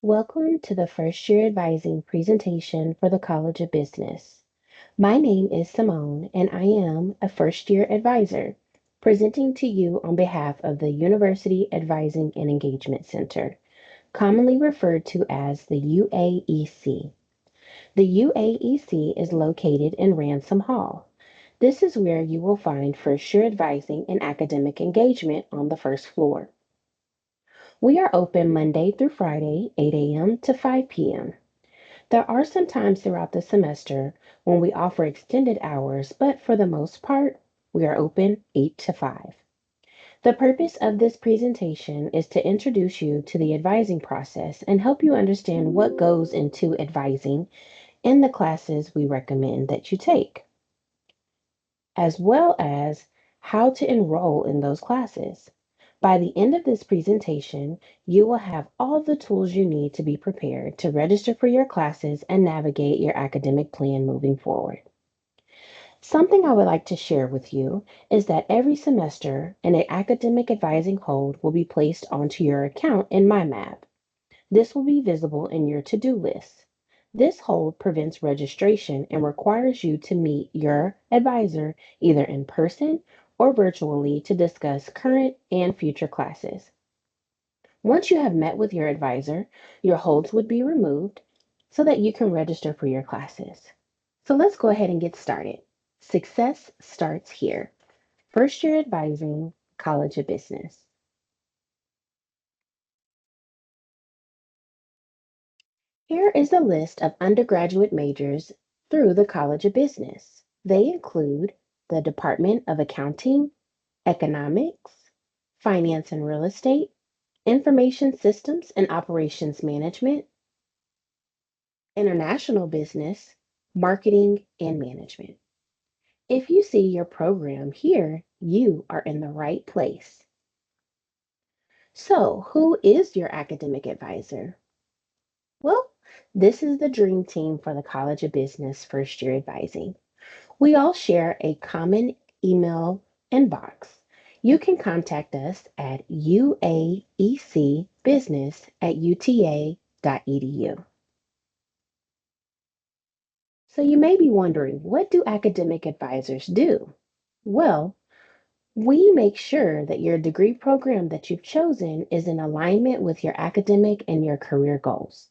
Welcome to the first year advising presentation for the College of Business. My name is Simone and I am a first year advisor presenting to you on behalf of the University Advising and Engagement Center, commonly referred to as the UAEC. The UAEC is located in Ransom Hall. This is where you will find first year advising and academic engagement on the first floor. We are open Monday through Friday, 8 a.m. to 5 p.m. There are some times throughout the semester when we offer extended hours, but for the most part, we are open 8 to 5. The purpose of this presentation is to introduce you to the advising process and help you understand what goes into advising in the classes we recommend that you take, as well as how to enroll in those classes. By the end of this presentation, you will have all the tools you need to be prepared to register for your classes and navigate your academic plan moving forward. Something I would like to share with you is that every semester, an academic advising hold will be placed onto your account in MyMap. This will be visible in your to-do list. This hold prevents registration and requires you to meet your advisor either in person or virtually to discuss current and future classes. Once you have met with your advisor, your holds would be removed so that you can register for your classes. So let's go ahead and get started. Success starts here. First year advising, College of Business. Here is a list of undergraduate majors through the College of Business. They include the Department of Accounting, Economics, Finance and Real Estate, Information Systems and Operations Management, International Business, Marketing and Management. If you see your program here, you are in the right place. So, who is your academic advisor? Well, this is the dream team for the College of Business first year advising. We all share a common email inbox. You can contact us at uaecbusiness@uta.edu. So you may be wondering, what do academic advisors do? Well, we make sure that your degree program that you've chosen is in alignment with your academic and your career goals.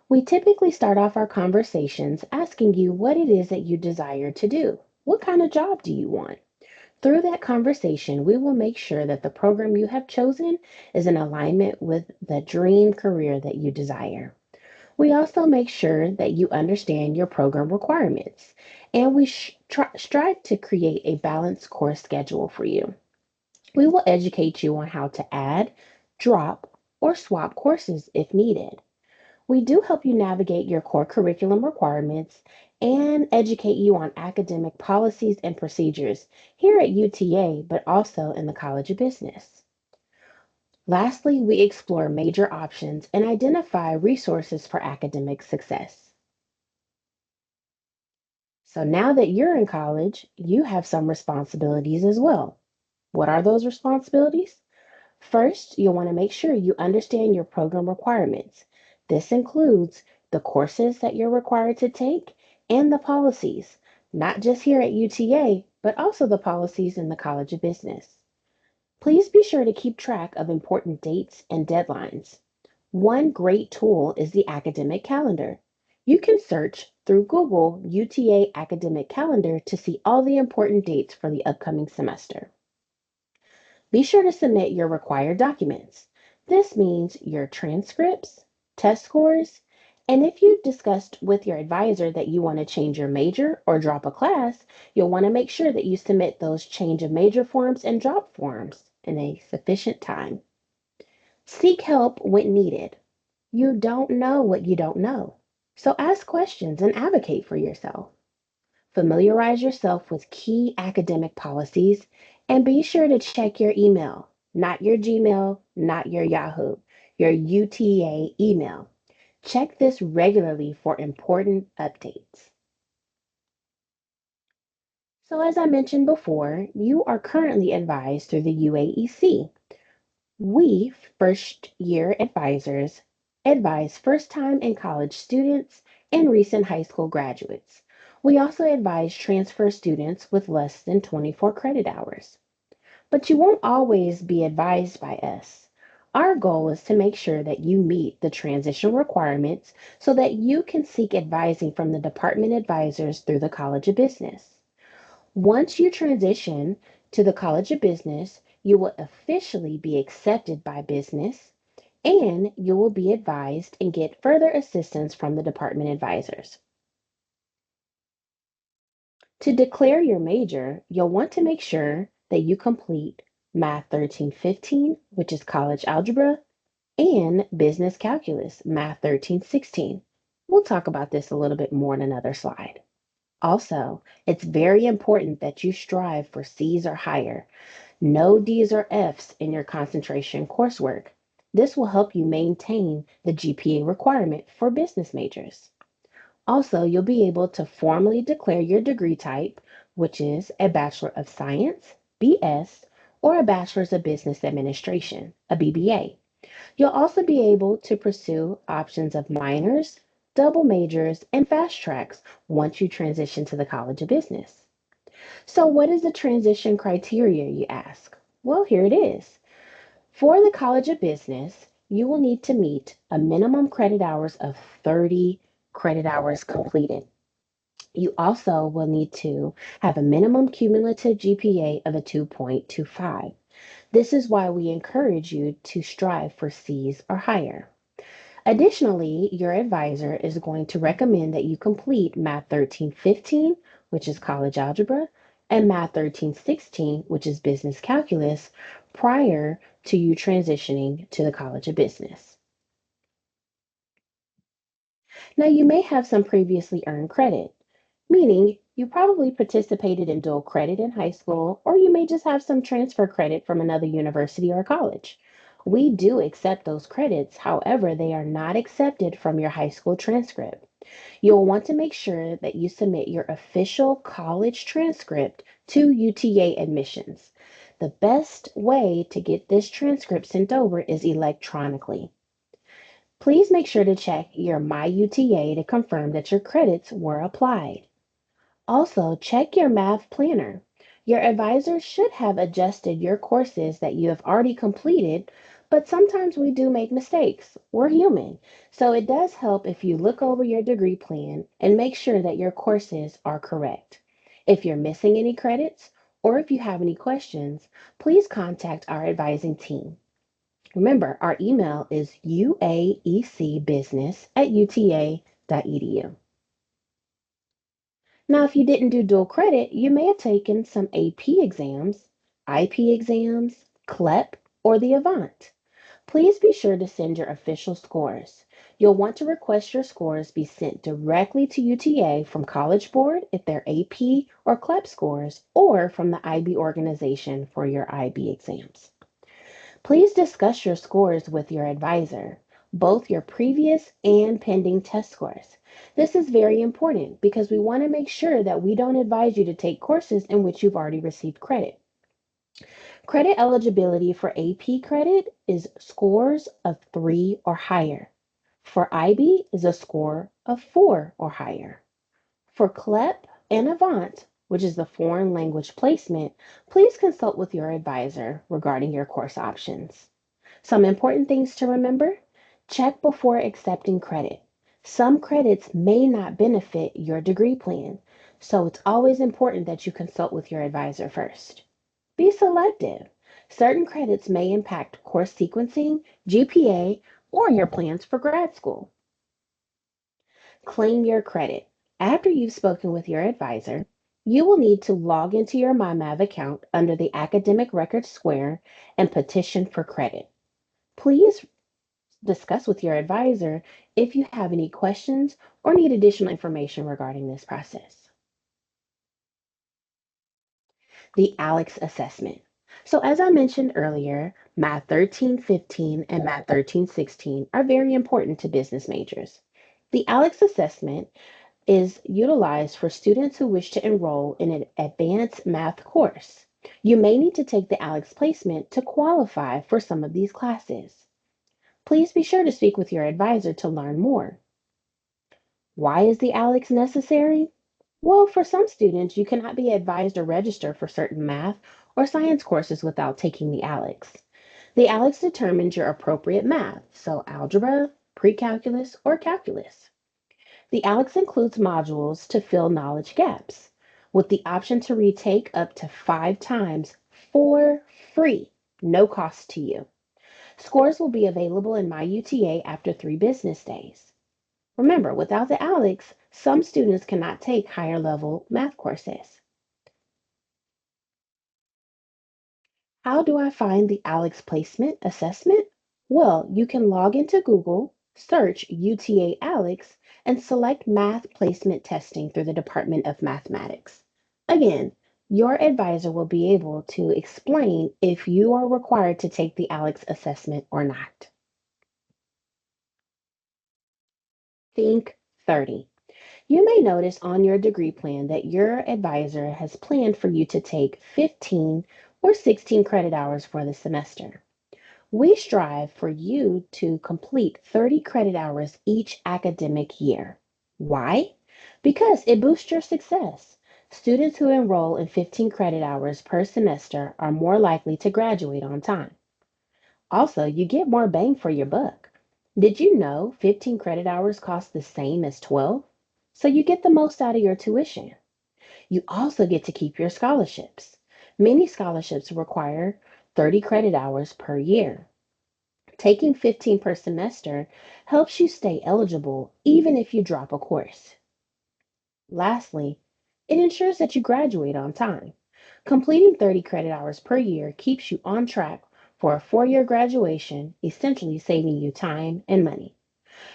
We typically start off our conversations asking you what it is that you desire to do. What kind of job do you want? Through that conversation, we will make sure that the program you have chosen is in alignment with the dream career that you desire. We also make sure that you understand your program requirements, and we strive to create a balanced course schedule for you. We will educate you on how to add, drop, or swap courses if needed. We do help you navigate your core curriculum requirements and educate you on academic policies and procedures here at UTA, but also in the College of Business. Lastly, we explore major options and identify resources for academic success. So now that you're in college, you have some responsibilities as well. What are those responsibilities? First, you'll want to make sure you understand your program requirements. This includes the courses that you're required to take and the policies, not just here at UTA, but also the policies in the College of Business. Please be sure to keep track of important dates and deadlines. One great tool is the academic calendar. You can search through Google UTA Academic Calendar to see all the important dates for the upcoming semester. Be sure to submit your required documents. This means your transcripts, test scores, and if you've discussed with your advisor that you want to change your major or drop a class, you'll want to make sure that you submit those change of major forms and drop forms in a sufficient time. Seek help when needed. You don't know what you don't know. So ask questions and advocate for yourself. Familiarize yourself with key academic policies and be sure to check your email, not your Gmail, not your Yahoo, your UTA email. Check this regularly for important updates. So, as I mentioned before, you are currently advised through the UAEC. We, first year advisors, advise first time and college students and recent high school graduates. We also advise transfer students with less than 24 credit hours. But you won't always be advised by us. Our goal is to make sure that you meet the transition requirements so that you can seek advising from the department advisors through the College of Business. Once you transition to the College of Business, you will officially be accepted by business and you will be advised and get further assistance from the department advisors. To declare your major, you'll want to make sure that you complete Math 1315, which is college algebra, and business calculus, Math 1316. We'll talk about this a little bit more in another slide. Also, it's very important that you strive for C's or higher. No D's or F's in your concentration coursework. This will help you maintain the GPA requirement for business majors. Also, you'll be able to formally declare your degree type, which is a Bachelor of Science, BS, or a Bachelor's of Business Administration, a BBA. You'll also be able to pursue options of minors, double majors, and fast tracks once you transition to the College of Business. So, what is the transition criteria, you ask? Well, here it is. For the College of Business, you will need to meet a minimum credit hours of 30 credit hours completed. You also will need to have a minimum cumulative GPA of a 2.25. This is why we encourage you to strive for C's or higher. Additionally, your advisor is going to recommend that you complete Math 1315, which is college algebra, and Math 1316, which is business calculus, prior to you transitioning to the College of Business. Now, you may have some previously earned credit, meaning you probably participated in dual credit in high school, or you may just have some transfer credit from another university or college. We do accept those credits, however, they are not accepted from your high school transcript. You'll want to make sure that you submit your official college transcript to UTA admissions. The best way to get this transcript sent over is electronically. Please make sure to check your My UTA to confirm that your credits were applied. Also, check your math planner. Your advisor should have adjusted your courses that you have already completed, but sometimes we do make mistakes. We're human. So it does help if you look over your degree plan and make sure that your courses are correct. If you're missing any credits or if you have any questions, please contact our advising team. Remember, our email is uaecbusiness@uta.edu. Now, if you didn't do dual credit, you may have taken some AP exams, IP exams, CLEP, or the Avant. Please be sure to send your official scores. You'll want to request your scores be sent directly to UTA from College Board if they're AP or CLEP scores, or from the IB organization for your IB exams. Please discuss your scores with your advisor, both your previous and pending test scores. This is very important because we want to make sure that we don't advise you to take courses in which you've already received credit. Credit eligibility for AP credit is scores of 3 or higher. For IB is a score of 4 or higher. For CLEP and Avant, which is the foreign language placement, please consult with your advisor regarding your course options. Some important things to remember: check before accepting credit. Some credits may not benefit your degree plan, so it's always important that you consult with your advisor first. Be selective. Certain credits may impact course sequencing, GPA, or your plans for grad school. Claim your credit. After you've spoken with your advisor, you will need to log into your MyMav account under the Academic Records Square and petition for credit. Please discuss with your advisor if you have any questions or need additional information regarding this process. The ALEX assessment. So, as I mentioned earlier, Math 1315 and Math 1316 are very important to business majors. The ALEX assessment is utilized for students who wish to enroll in an advanced math course. You may need to take the ALEX placement to qualify for some of these classes. Please be sure to speak with your advisor to learn more. Why is the ALEX necessary? Well, for some students, you cannot be advised or register for certain math or science courses without taking the ALEX. The ALEX determines your appropriate math, so algebra, pre-calculus, or calculus. The ALEX includes modules to fill knowledge gaps, with the option to retake up to 5 times for free, no cost to you. Scores will be available in My UTA after 3 business days. Remember, without the ALEX, some students cannot take higher level math courses. How do I find the ALEX placement assessment? Well, you can log into Google, search UTA ALEX, and select Math Placement Testing through the Department of Mathematics. Again, your advisor will be able to explain if you are required to take the ALEX assessment or not. Think 30. You may notice on your degree plan that your advisor has planned for you to take 15 or 16 credit hours for the semester. We strive for you to complete 30 credit hours each academic year. Why? Because it boosts your success. Students who enroll in 15 credit hours per semester are more likely to graduate on time. Also, you get more bang for your buck. Did you know 15 credit hours cost the same as 12? So you get the most out of your tuition. You also get to keep your scholarships. Many scholarships require 30 credit hours per year. Taking 15 per semester helps you stay eligible even if you drop a course. Lastly, it ensures that you graduate on time. Completing 30 credit hours per year keeps you on track for a 4 year graduation, essentially saving you time and money.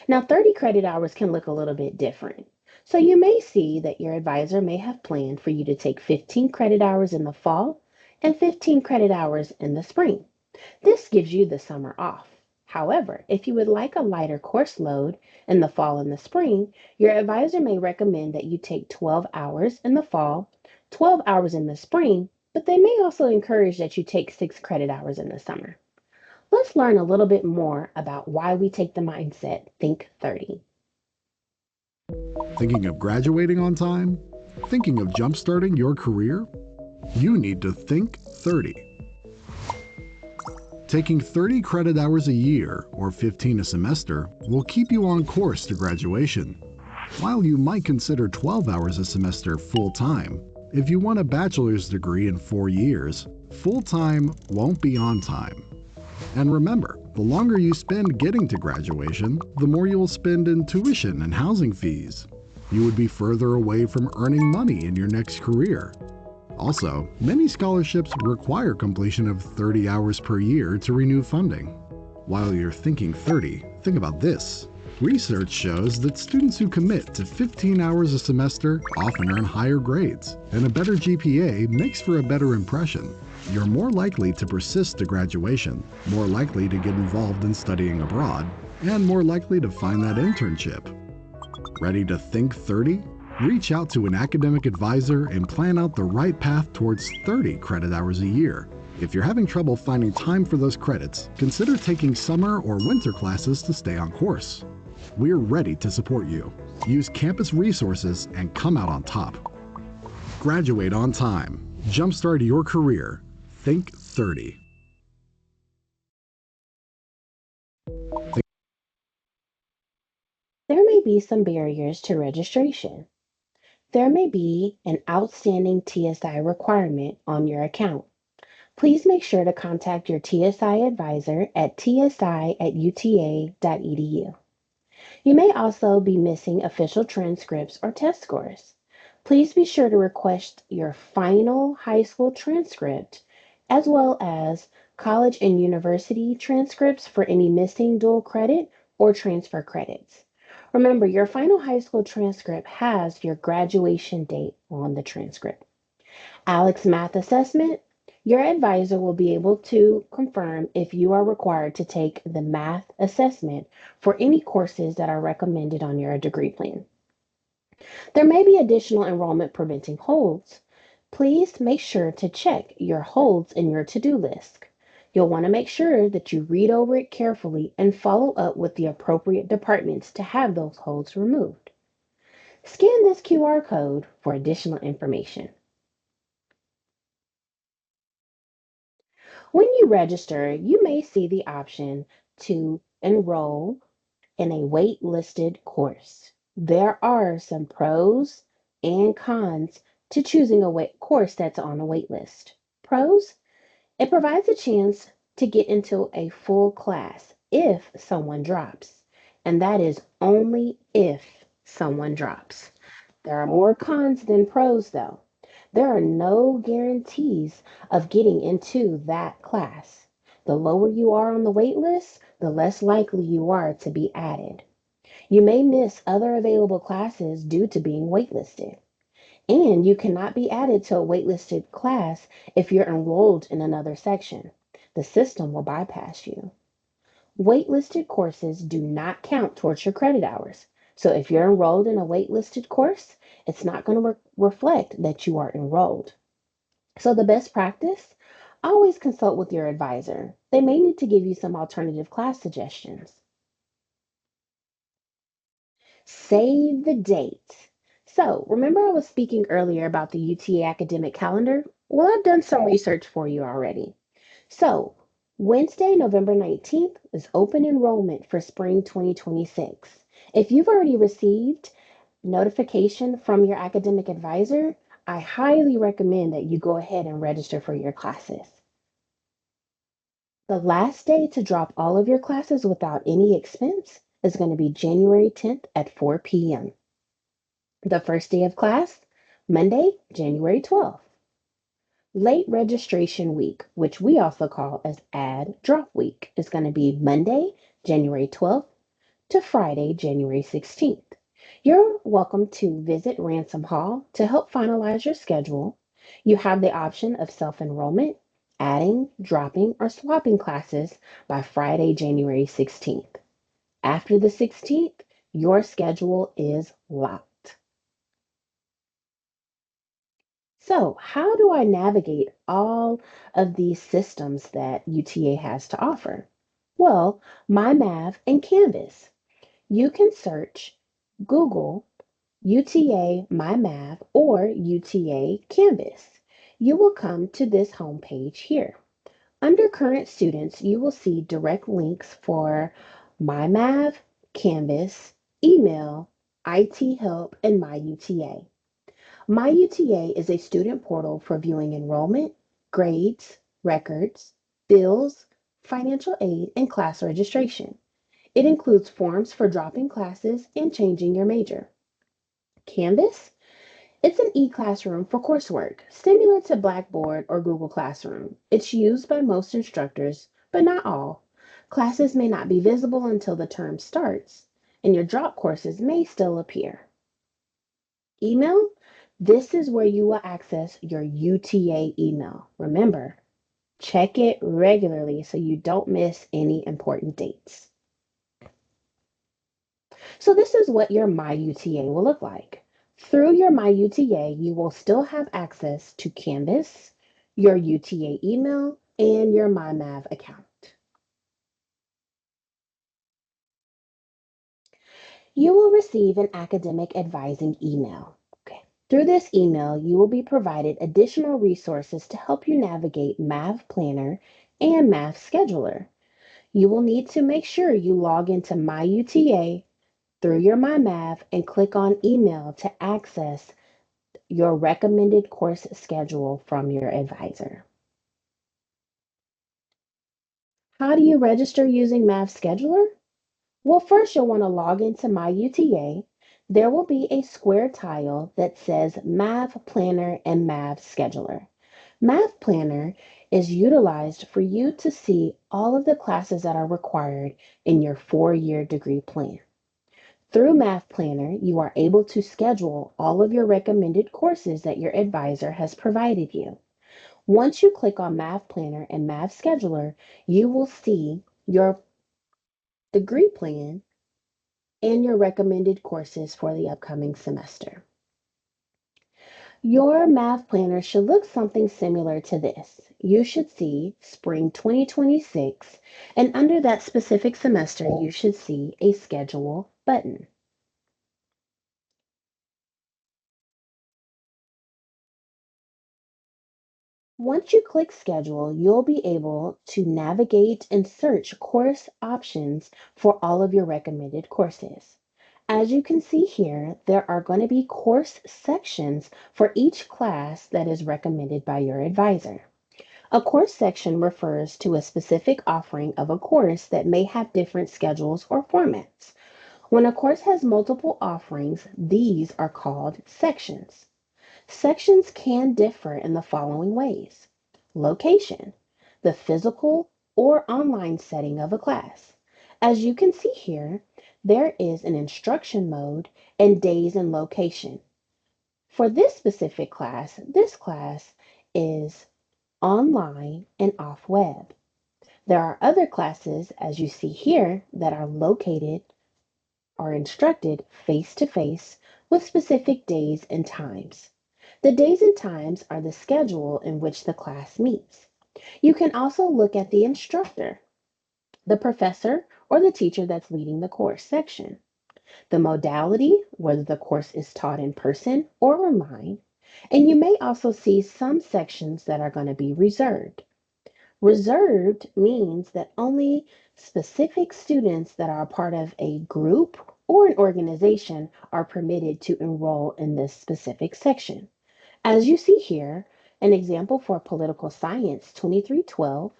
Now, 30 credit hours can look a little bit different. So you may see that your advisor may have planned for you to take 15 credit hours in the fall and 15 credit hours in the spring. This gives you the summer off. However, if you would like a lighter course load in the fall and the spring, your advisor may recommend that you take 12 hours in the fall, 12 hours in the spring, but they may also encourage that you take 6 credit hours in the summer. Let's learn a little bit more about why we take the mindset Think 30. Thinking of graduating on time? Thinking of jumpstarting your career? You need to think 30. Taking 30 credit hours a year, or 15 a semester, will keep you on course to graduation. While you might consider 12 hours a semester full-time, if you want a bachelor's degree in 4 years, full-time won't be on time. And remember, the longer you spend getting to graduation, the more you'll spend in tuition and housing fees. You would be further away from earning money in your next career. Also, many scholarships require completion of 30 hours per year to renew funding. While you're thinking 30, think about this. Research shows that students who commit to 15 hours a semester often earn higher grades, and a better GPA makes for a better impression. You're more likely to persist to graduation, more likely to get involved in studying abroad, and more likely to find that internship. Ready to think 30? Reach out to an academic advisor and plan out the right path towards 30 credit hours a year. If you're having trouble finding time for those credits, consider taking summer or winter classes to stay on course. We're ready to support you. Use campus resources and come out on top. Graduate on time. Jumpstart your career. Think 30. There may be some barriers to registration. There may be an outstanding TSI requirement on your account. Please make sure to contact your TSI advisor at tsi@uta.edu. You may also be missing official transcripts or test scores. Please be sure to request your final high school transcript as well as college and university transcripts for any missing dual credit or transfer credits. Remember, your final high school transcript has your graduation date on the transcript. Alex Math Assessment. Your advisor will be able to confirm if you are required to take the math assessment for any courses that are recommended on your degree plan. There may be additional enrollment preventing holds. Please make sure to check your holds in your to do list. You'll want to make sure that you read over it carefully and follow up with the appropriate departments to have those holds removed. Scan this QR code for additional information. When you register, you may see the option to enroll in a wait-listed course. There are some pros and cons to choosing a course that's on a wait list. Pros: it provides a chance to get into a full class if someone drops, and that is only if someone drops. There are more cons than pros, though. There are no guarantees of getting into that class. The lower you are on the wait list, the less likely you are to be added. You may miss other available classes due to being waitlisted. And you cannot be added to a waitlisted class if you're enrolled in another section. The system will bypass you. Waitlisted courses do not count towards your credit hours. So if you're enrolled in a waitlisted course, it's not going to reflect that you are enrolled. So the best practice: always consult with your advisor. They may need to give you some alternative class suggestions. Save the date. So, remember I was speaking earlier about the UTA academic calendar? Well, I've done some research for you already. So, Wednesday, November 19th is open enrollment for spring 2026. If you've already received notification from your academic advisor, I highly recommend that you go ahead and register for your classes. The last day to drop all of your classes without any expense is going to be January 10th at 4 p.m. The first day of class, Monday, January 12th. Late registration week, which we also call as add drop week, is going to be Monday, January 12th to Friday, January 16th. You're welcome to visit Ransom Hall to help finalize your schedule. You have the option of self enrollment, adding, dropping, or swapping classes by Friday, January 16th. After the 16th, your schedule is locked. So, how do I navigate all of these systems that UTA has to offer? Well, MyMath and Canvas. You can search Google UTA MyMath or UTA Canvas. You will come to this homepage here. Under current students, you will see direct links for MyMath, Canvas, email, IT help, and MyUTA. MyUTA is a student portal for viewing enrollment, grades, records, bills, financial aid, and class registration. It includes forms for dropping classes and changing your major. Canvas? It's an e-classroom for coursework, similar to Blackboard or Google Classroom. It's used by most instructors, but not all. Classes may not be visible until the term starts, and your drop courses may still appear. Email? This is where you will access your UTA email. Remember, check it regularly so you don't miss any important dates. So this is what your MyUTA will look like. Through your MyUTA, you will still have access to Canvas, your UTA email, and your MyMav account. You will receive an academic advising email. Okay. Through this email, you will be provided additional resources to help you navigate Math Planner and Math Scheduler. You will need to make sure you log into MyUTA through your MyMath and click on email to access your recommended course schedule from your advisor. How do you register using Math Scheduler? Well, first you'll want to log into MyUTA. There will be a square tile that says Math Planner and Math Scheduler. Math Planner is utilized for you to see all of the classes that are required in your 4-year degree plan. Through Math Planner, you are able to schedule all of your recommended courses that your advisor has provided you. Once you click on Math Planner and Math Scheduler, you will see your degree plan and your recommended courses for the upcoming semester. Your math planner should look something similar to this. you should see Spring 2026, and under that specific semester, you should see a Schedule button. Once you click Schedule, you'll be able to navigate and search course options for all of your recommended courses. As you can see here, there are going to be course sections for each class that is recommended by your advisor. A course section refers to a specific offering of a course that may have different schedules or formats. When a course has multiple offerings, these are called sections. Sections can differ in the following ways: location, the physical or online setting of a class. As you can see here, there is an instruction mode and days and location. For this specific class, this class is online and off web. There are other classes, as you see here, that are located or instructed face to face with specific days and times. The days and times are the schedule in which the class meets. You can also look at the instructor, the professor, or the teacher that's leading the course section, the modality, whether the course is taught in person or online, and you may also see some sections that are going to be reserved. Reserved means that only specific students that are a part of a group or an organization are permitted to enroll in this specific section. As you see here, an example for Political Science 2312,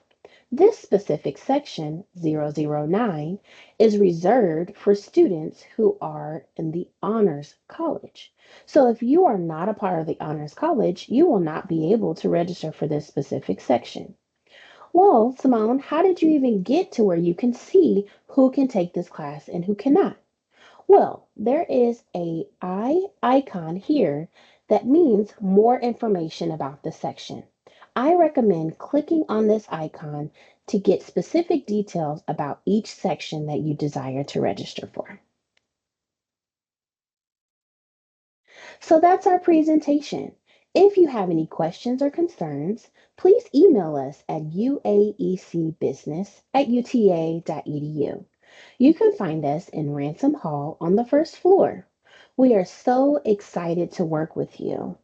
this specific section 009 is reserved for students who are in the Honors College. So if you are not a part of the Honors College, you will not be able to register for this specific section. Well, Simone, how did you even get to where you can see who can take this class and who cannot? Well, there is a eye icon here that means more information about the section. I recommend clicking on this icon to get specific details about each section that you desire to register for. So that's our presentation. If you have any questions or concerns, please email us at uaecbusiness@uta.edu. You can find us in Ransom Hall on the first floor. We are so excited to work with you.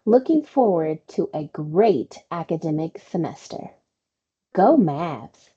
Looking forward to a great academic semester. Go Mavs!